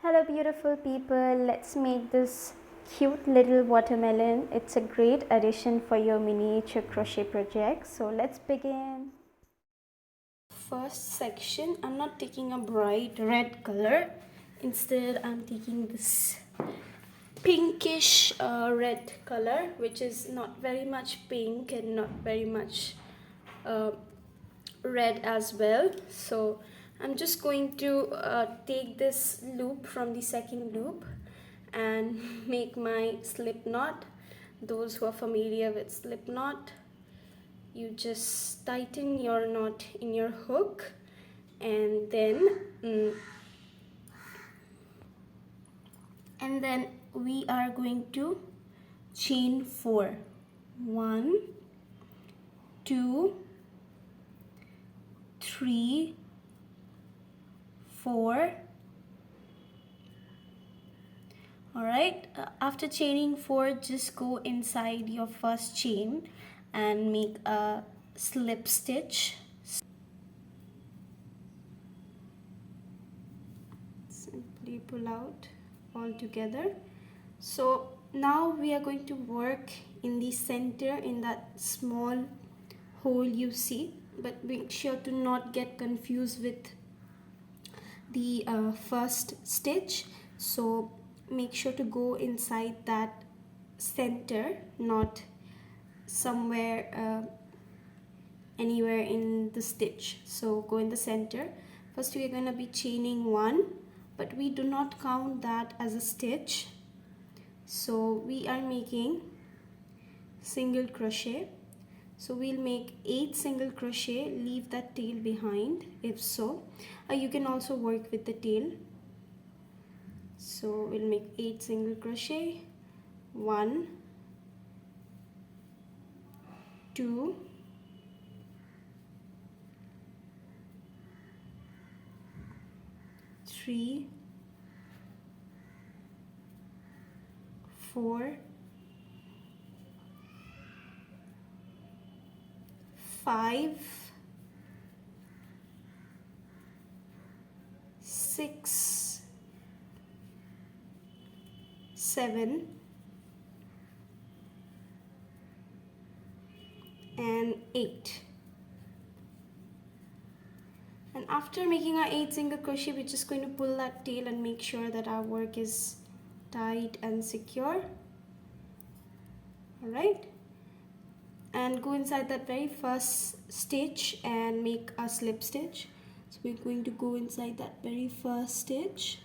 Hello beautiful people, let's make this cute little watermelon. It's a great addition for your miniature crochet project. So let's begin. First section, I'm not taking a bright red color. Instead, I'm taking this pinkish red color, which is not very much pink and not very much red as well. So I'm just going to take this loop from the second loop and make my slip knot. Those who are familiar with slip knot, you just tighten your knot in your hook, and then we are going to chain 4. 1 2 3 4. Alright, after chaining 4, just go inside your first chain and make a slip stitch. Simply pull out all together. So now we are going to work in the center, in that small hole you see, but make sure to not get confused with the first stitch. So make sure to go inside that center, not somewhere anywhere in the stitch. So go in the center. First we are going to be chaining 1, but we do not count that as a stitch. So we are making single crochet. So we'll make 8 single crochet, leave that tail behind if so. You can also work with the tail. So we'll make 8 single crochet. 1 2 3 4 5 6 7 and 8. And after making our 8 single crochet, we're just going to pull that tail and make sure that our work is tight and secure. Alright, and go inside that very first stitch and make a slip stitch. So we're going to go inside that very first stitch,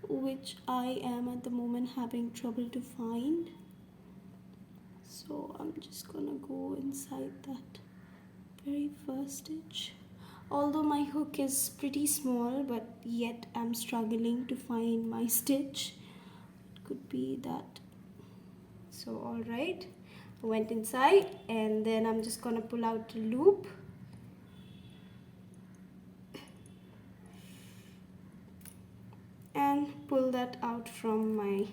which I am at the moment having trouble to find. So I'm just gonna go inside that very first stitch. Although my hook is pretty small, but yet I'm struggling to find my stitch. It could be that. So alright, I went inside, and then I'm just gonna pull out the loop. And pull that out from my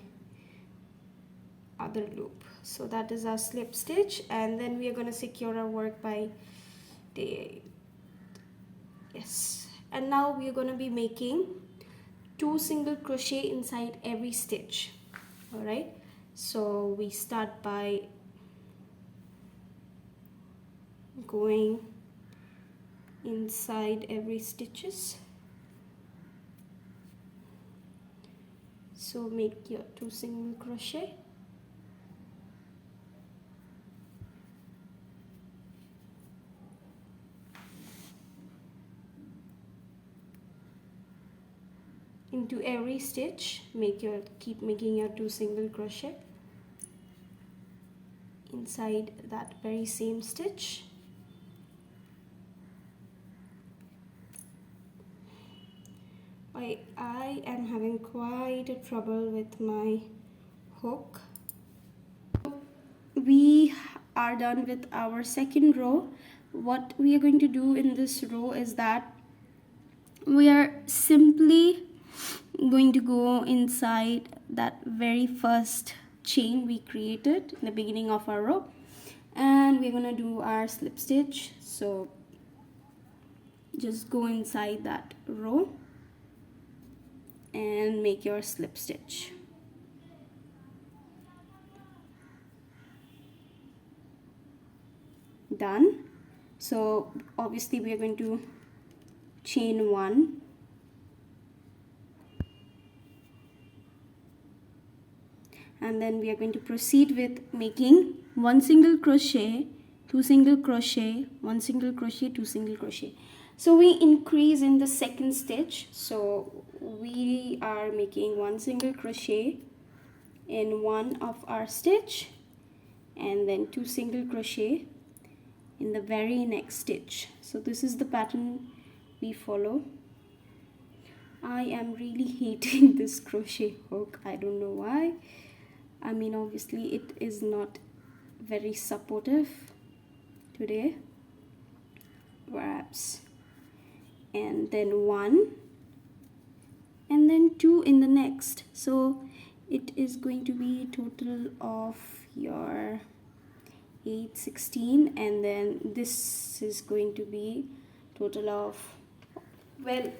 other loop. So that is our slip stitch, and then we are going to secure our work by the yes. And now we are going to be making 2 single crochet inside every stitch. All right, so we start by going inside every stitches. So make your 2 single crochet. Into every stitch, keep making your 2 single crochet inside that very same stitch. I am having quite a trouble with my hook. We are done with our second row. What we are going to do in this row is that we are simply going to go inside that very first chain we created in the beginning of our row, and we're going to do our slip stitch. So just go inside that row and make your slip stitch. Done. So obviously we are going to chain 1, and then we are going to proceed with making 1 single crochet, 2 single crochet, 1 single crochet, 2 single crochet. So we increase in the second stitch, so we are making 1 single crochet in one of our stitch, and then 2 single crochet in the very next stitch. So this is the pattern we follow. I am really hating this crochet hook. I don't know why. I mean, obviously it is not very supportive today, perhaps. And then 1, and then 2 in the next. So it is going to be a total of your 8, 16, and then this is going to be total of, well,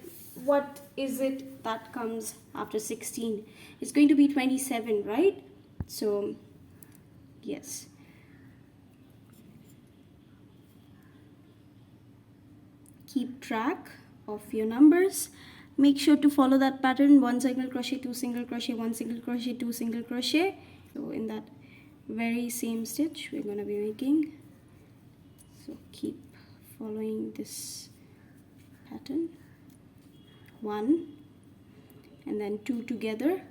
what is it that comes after 16? It's going to be 27, right? So yes, keep track of your numbers. Make sure to follow that pattern: 1 single crochet, 2 single crochet, 1 single crochet, 2 single crochet. So in that very same stitch we're going to be making, so keep following this pattern. 1 and then 2 together,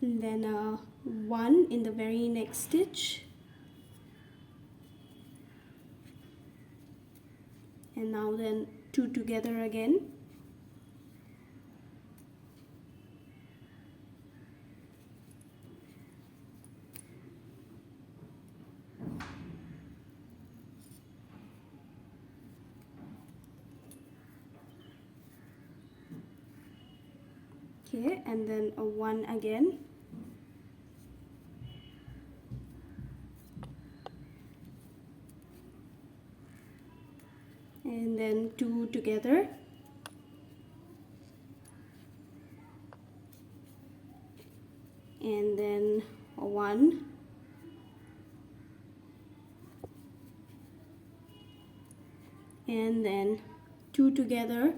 and then 1 in the very next stitch, and now then 2 together again, okay, and then a 1 again, and then 2 together, and then a 1, and then 2 together,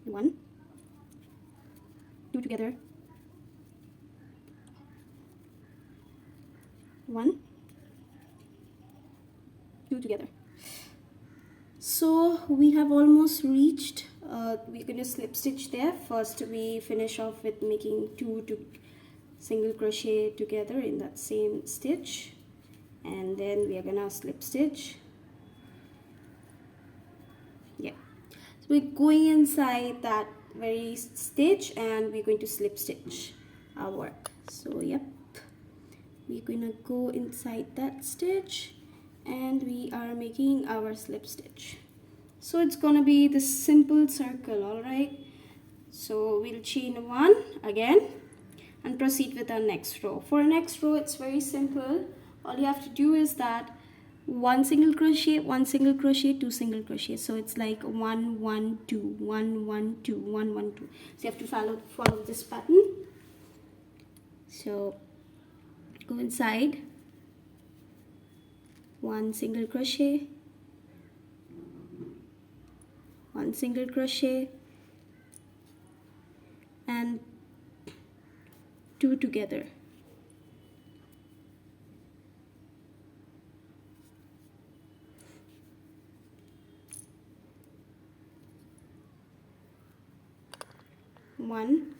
one, 2 together, 1, 2 together. So we have almost reached. We're going to slip stitch there. First we finish off with making 2 single crochet together in that same stitch, and then we are gonna slip stitch. Yeah, so we're going inside that very stitch and we're going to slip stitch our work. So yep, we're gonna go inside that stitch and we are making our slip stitch. So it's gonna be this simple circle. All right, so we'll chain 1 again and proceed with our next row. For our next row, it's very simple. All you have to do is that 1 single crochet, 1 single crochet, 2 single crochet. So it's like 1 1 2 1 1 2 1 1 2. So you have to follow this pattern. So go inside, 1 single crochet, 1 single crochet, and 2 together. One,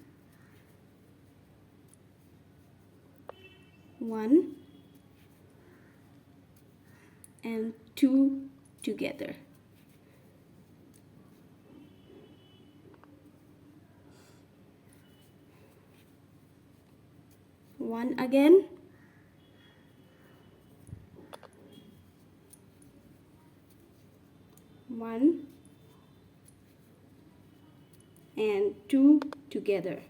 1, and 2 together. One again, one and 2 together.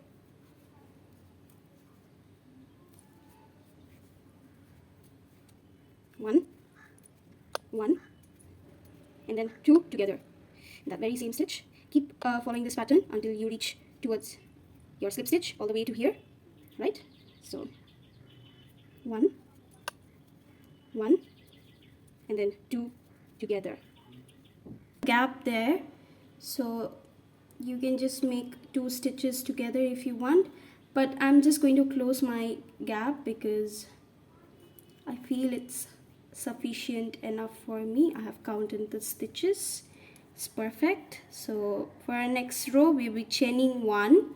1, 1, and then 2 together in that very same stitch. Keep following this pattern until you reach towards your slip stitch all the way to here, right? So 1, 1, and then 2 together. Gap there, so you can just make 2 stitches together if you want, but I'm just going to close my gap because I feel it's sufficient enough for me. I have counted the stitches. It's perfect. So for our next row, we'll be chaining 1,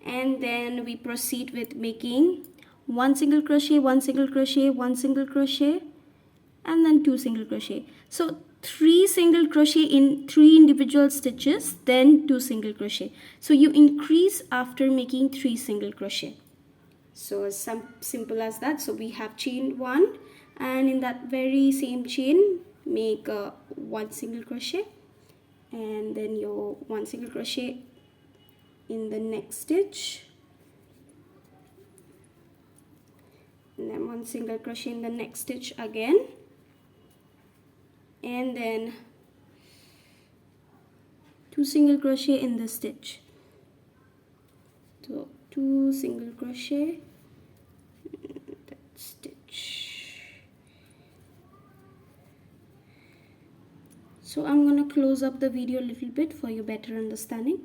and then we proceed with making 1 single crochet, 1 single crochet, 1 single crochet, and then 2 single crochet. So 3 single crochet in 3 individual stitches, then 2 single crochet. So you increase after making 3 single crochet. So as simple as that. So we have chained 1, and in that very same chain make 1 single crochet, and then your 1 single crochet in the next stitch, and then 1 single crochet in the next stitch again, and then 2 single crochet in the stitch. So 2 single crochet in that stitch. So I'm gonna close up the video a little bit for your better understanding.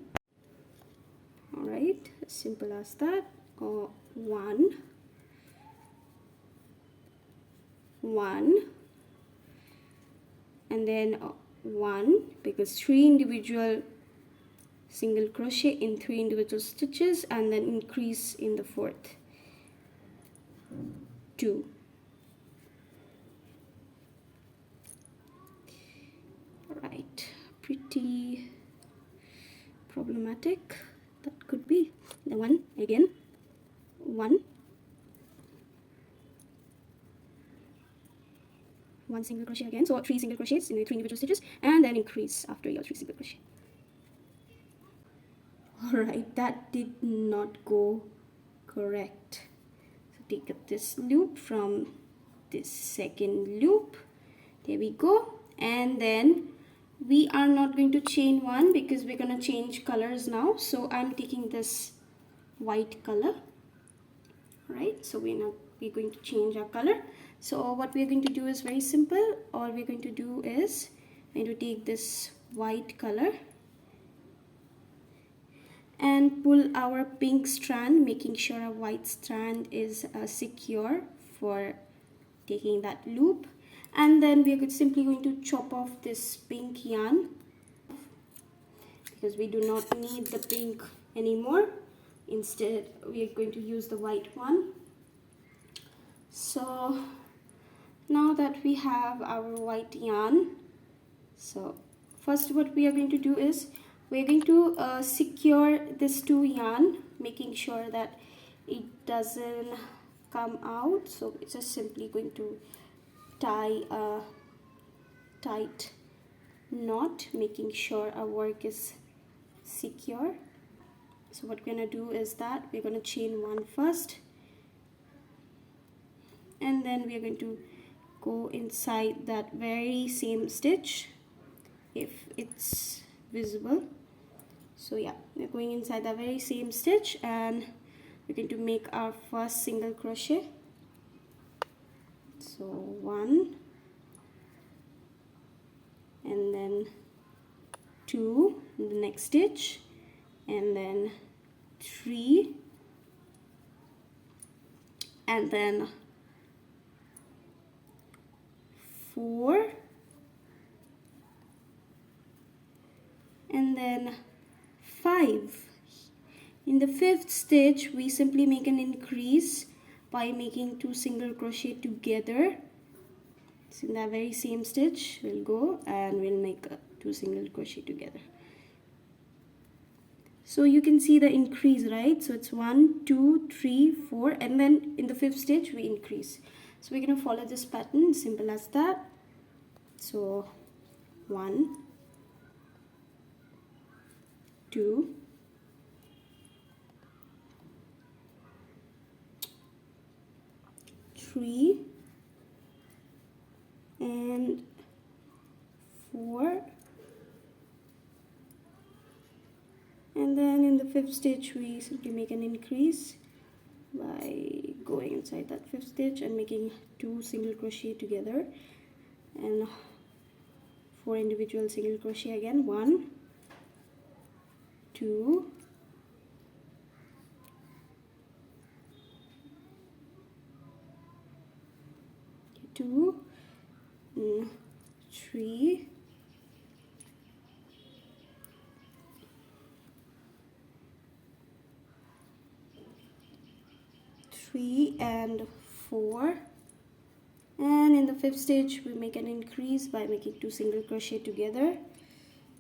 Alright, as simple as that. 1, 1, and then 1, because 3 individual single crochet in 3 individual stitches, and then increase in the 4th, 2. Right, pretty problematic that could be. The 1 again, 1, 1 single crochet again, so 3 single crochets in the 3 individual stitches, and then increase after your 3 single crochet. Alright, that did not go correct. So take up this loop from this second loop. There we go. And then we are not going to chain 1 because we're going to change colors now. So I'm taking this white color. Right, so we're going to change our color. So what we're going to do is very simple. All we're going to do is we're going to take this white color and pull our pink strand, making sure our white strand is secure for taking that loop. And then we're simply going to chop off this pink yarn because we do not need the pink anymore. Instead, we are going to use the white one. So now that we have our white yarn, so first what we are going to do is we're going to secure this 2 yarn, making sure that it doesn't come out. So it's just simply going to tie a tight knot, making sure our work is secure. So what we're going to do is that we're going to chain 1 first, and then we're going to go inside that very same stitch if it's visible. So yeah, we're going inside the very same stitch, and we're going to make our first single crochet. So 1, and then 2 in the next stitch, and then 3, and then 4, and then 5. In the 5th stitch, we simply make an increase by making 2 single crochet together. So in that very same stitch, we'll go and we'll make 2 single crochet together. So you can see the increase, right? So it's 1, 2, 3, 4, and then in the 5th stitch we increase. So we're going to follow this pattern, simple as that. So 1, 2, 3, fifth stitch we simply make an increase by going inside that fifth stitch and making 2 single crochet together, and 4 individual single crochet again. 1, 2, 2, 3, 3 and 4, and in the fifth stitch we make an increase by making 2 single crochet together.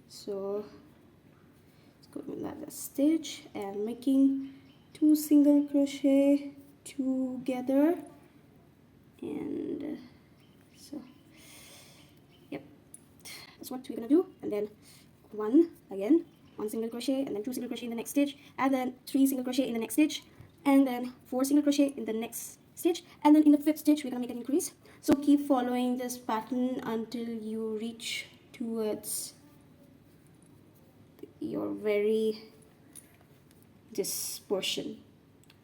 So let's go in another stitch and making 2 single crochet together, and so yep, that's what we're gonna do. And then 1 again, 1 single crochet, and then 2 single crochet in the next stitch, and then 3 single crochet in the next stitch, and then 4 single crochet in the next stitch, and then in the fifth stitch we're gonna make an increase. So keep following this pattern until you reach towards your very this portion,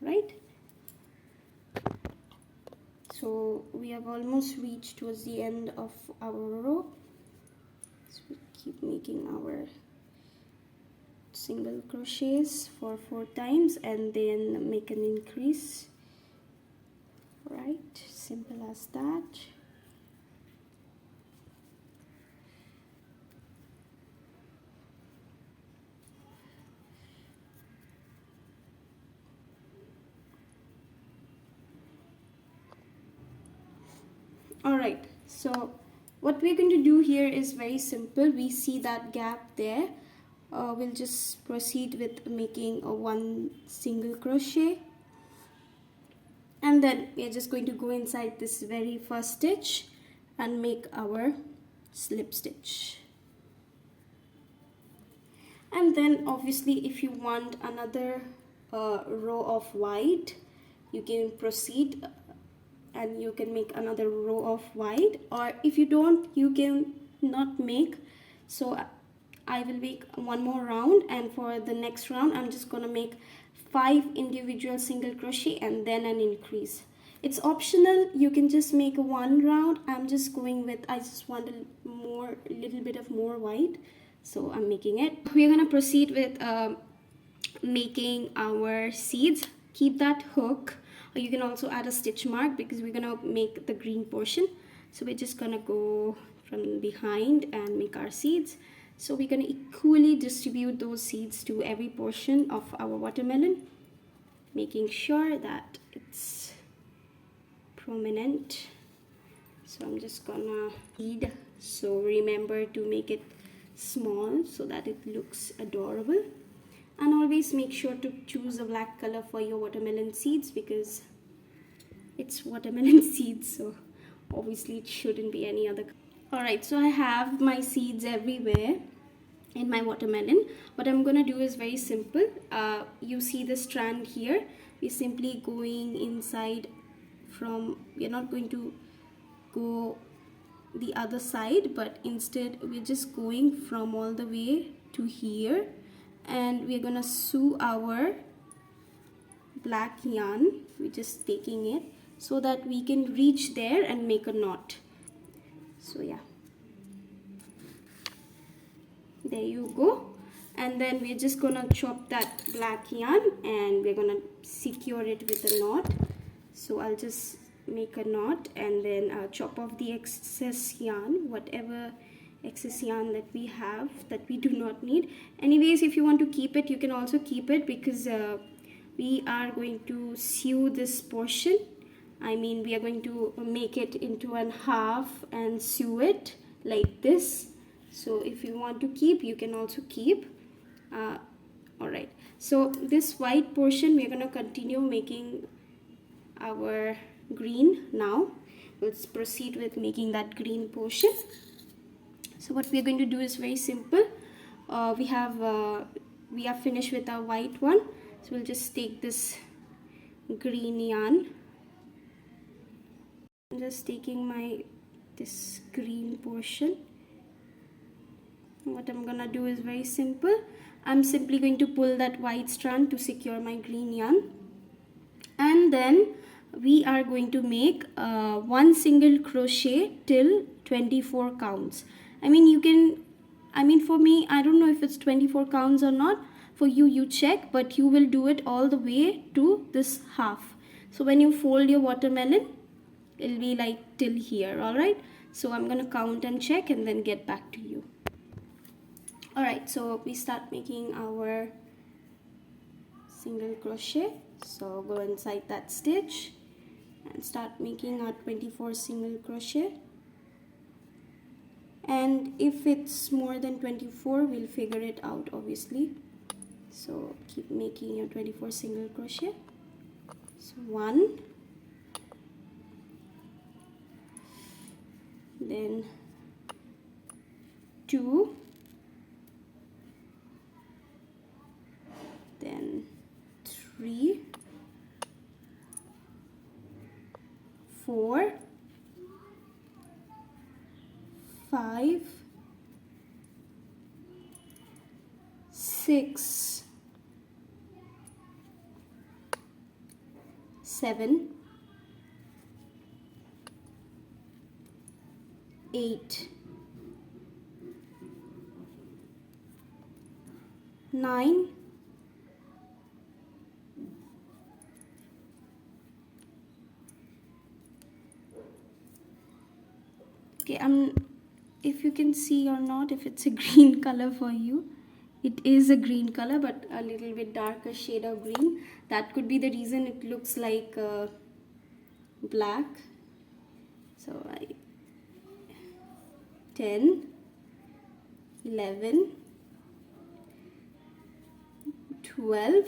right? So we have almost reached towards the end of our row, so we keep making our single crochets for 4 times and then make an increase, right? Simple as that. Alright, so what we're going to do here is very simple. We see that gap there. We'll just proceed with making a 1 single crochet, and then we're just going to go inside this very first stitch and make our slip stitch. And then obviously if you want another row of white, you can proceed and you can make another row of white, or if you don't, you can not make. So I will make one more round, and for the next round I'm just gonna make 5 individual single crochet and then an increase. It's optional, you can just make 1 round. I'm just going with, I just want a little bit of more white, so I'm making it. We're gonna proceed with making our seeds. Keep that hook, or you can also add a stitch mark because we're gonna make the green portion. So we're just gonna go from behind and make our seeds. So we're gonna equally distribute those seeds to every portion of our watermelon, making sure that it's prominent. So I'm just gonna seed, so remember to make it small so that it looks adorable. And always make sure to choose a black color for your watermelon seeds because it's watermelon seeds, so obviously it shouldn't be any other color. Alright, so I have my seeds everywhere in my watermelon. What I'm gonna do is very simple. You see the strand here, we're simply going inside from, we're not going to go the other side, but instead we're just going from all the way to here, and we're gonna sew our black yarn. We're just taking it so that we can reach there and make a knot. So yeah, there you go. And then we're just gonna chop that black yarn and we're gonna secure it with a knot. So I'll just make a knot and then chop off the excess yarn, whatever excess yarn that we have that we do not need. Anyways, if you want to keep it, you can also keep it because we are going to sew this portion. I mean, we are going to make it into a half and sew it like this. So if you want to keep, you can also keep. Alright, so this white portion we're going to continue making our green now. Let's proceed with making that green portion. So what we're going to do is very simple. We are finished with our white one, so we'll just take this green yarn. I'm just taking this green portion. What I'm gonna do is very simple. I'm simply going to pull that white strand to secure my green yarn, and then we are going to make one single crochet till 24 counts. For me, I don't know if it's 24 counts or not. For you, you check, but you will do it all the way to this half. So when you fold your watermelon, it'll be like till here. All right, so I'm gonna count and check and then get back to you. All right, so we start making our single crochet. So go inside that stitch and start making our 24 single crochet, and if it's more than 24, we'll figure it out obviously. So keep making your 24 single crochet. So 1, then 2, then 3, 4, 5, 6, 7, 8, 9, 10. If you can see or not, if it's a green color for you, it is a green color, but a little bit darker shade of green. That could be the reason it looks like black. So 10, 11, 12,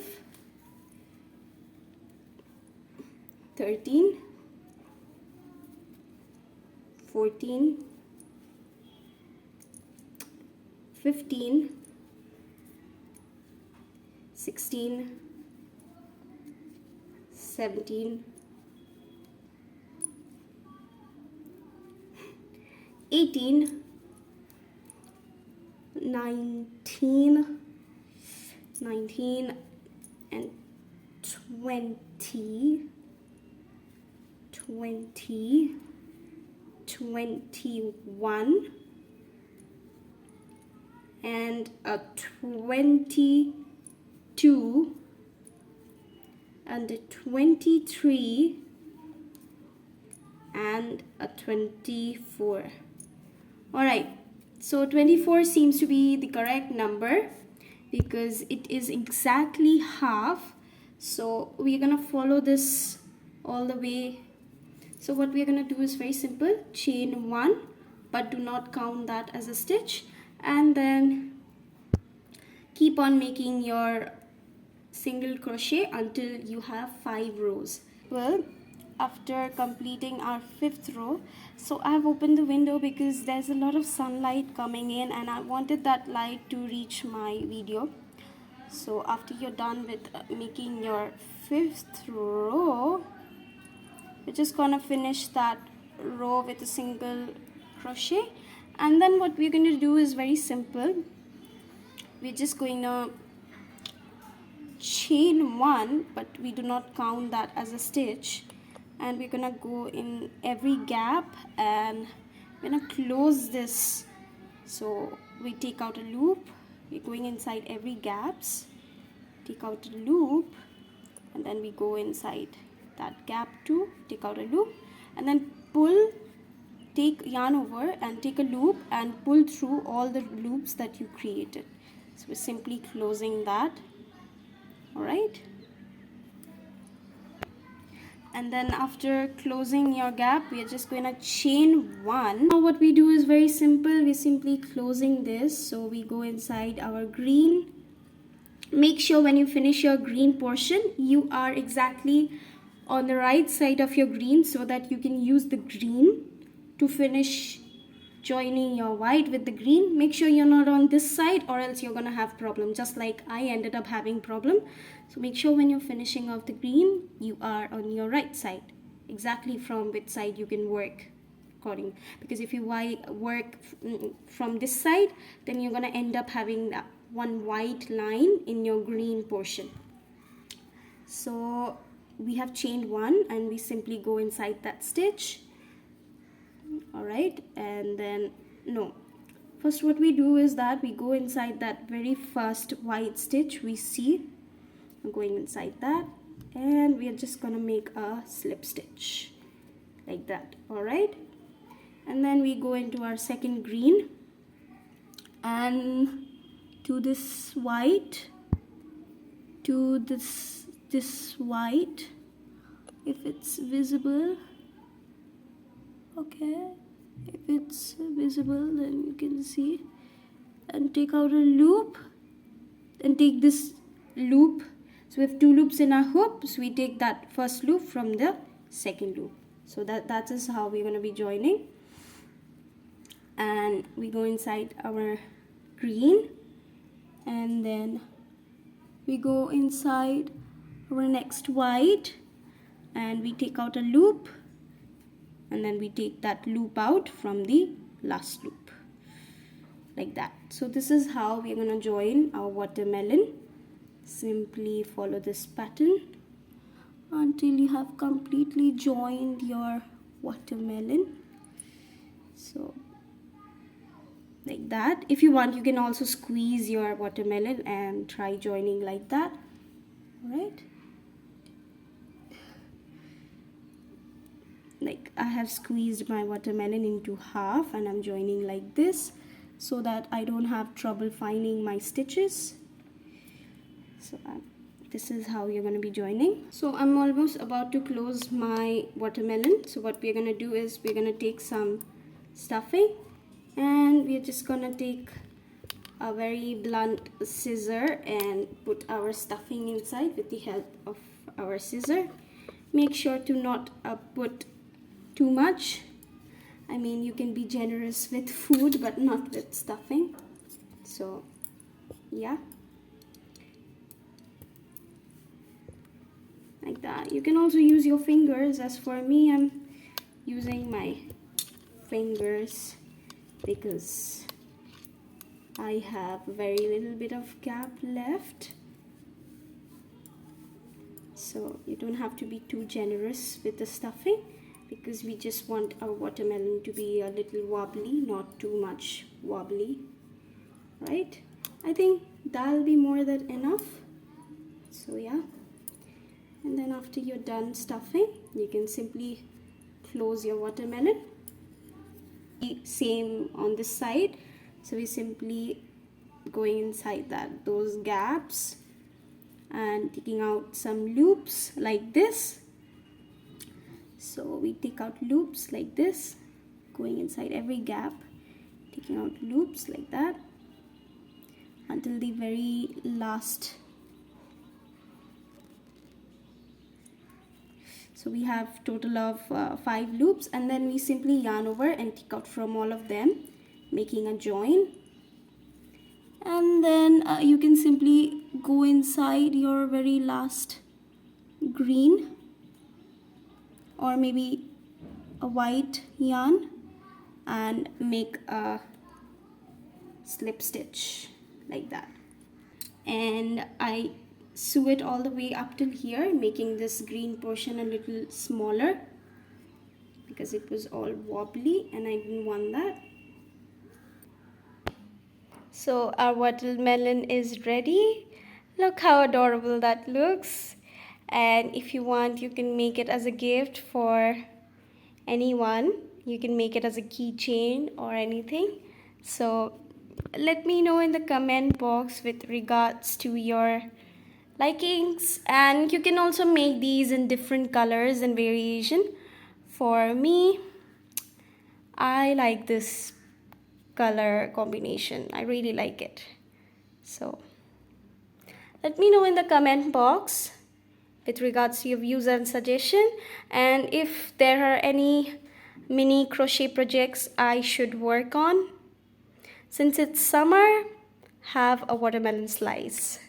13, 14, 15, 16, 17, 18, 19, and 20, 21, and a 22, and a 23, and a 24. All right, so 24 seems to be the correct number because it is exactly half. So we're gonna follow this all the way. So what we're gonna do is very simple: chain 1, but do not count that as a stitch, and then keep on making your single crochet until you have 5 rows. Well, after completing our 5th row, so I've opened the window because there's a lot of sunlight coming in and I wanted that light to reach my video. So after you're done with making your 5th row, we're just gonna finish that row with a single crochet, and then what we're going to do is very simple. We're just going to chain 1, but we do not count that as a stitch, and we're gonna go in every gap and we're gonna close this. So we take out a loop, we're going inside every gaps, take out a loop, and then we go inside that gap too, take out a loop, and then pull, take yarn over and take a loop and pull through all the loops that you created. So we're simply closing that. All right, and then after closing your gap, we are just going to chain 1. Now what we do is very simple. We're simply closing this. So we go inside our green. Make sure when you finish your green portion, you are exactly on the right side of your green so that you can use the green to finish joining your white with the green. Make sure you're not on this side or else you're gonna have problem, just like I ended up having problem. So make sure when you're finishing off the green, you are on your right side, exactly from which side you can work according, because if you work from this side, then you're gonna end up having one white line in your green portion. So we have chained one and we simply go inside that stitch. All right, and then no, first what we do is that we go inside that very first white stitch we see. I'm going inside that, and we are just gonna make a slip stitch like that. All right, and then we go into our second green and to this white, to this white, if it's visible. Okay, if it's visible then you can see, and take out a loop and take this loop. So we have two loops in our hoop, so we take that first loop from the second loop. So that is how we're going to be joining. And we go inside our green, and then we go inside our next white, and we take out a loop, and then we take that loop out from the last loop like that. So this is how we're going to join our watermelon. Simply follow this pattern until you have completely joined your watermelon. So like that. If you want, you can also squeeze your watermelon and try joining like that. All right, like I have squeezed my watermelon into half and I'm joining like this so that I don't have trouble finding my stitches. So this is how you're going to be joining. So I'm almost about to close my watermelon. So what we're going to do is we're going to take some stuffing, and we're just going to take a very blunt scissor and put our stuffing inside with the help of our scissor. Make sure to not put too much. I mean, you can be generous with food but not with stuffing. So yeah, like that. You can also use your fingers. As for me, I'm using my fingers because I have very little bit of gap left. So you don't have to be too generous with the stuffing, because we just want our watermelon to be a little wobbly, not too much wobbly, right? I think that'll be more than enough. So yeah, and then after you're done stuffing, you can simply close your watermelon. Same on this side, so we simply going inside those gaps and taking out some loops like this. So we take out loops like this, going inside every gap, taking out loops like that until the very last. So we have total of 5 loops, and then we simply yarn over and take out from all of them, making a join. And then you can simply go inside your very last green or maybe a white yarn and make a slip stitch like that. And I sew it all the way up till here, making this green portion a little smaller because it was all wobbly and I didn't want that. So our watermelon is ready. Look how adorable that looks. And if you want, you can make it as a gift for anyone. You can make it as a keychain or anything. So let me know in the comment box with regards to your likings, and you can also make these in different colors and variation. For me, I like this color combination. I really like it. So let me know in the comment box with regards to your views and suggestion, and if there are any mini crochet projects I should work on. Since it's summer, have a watermelon slice.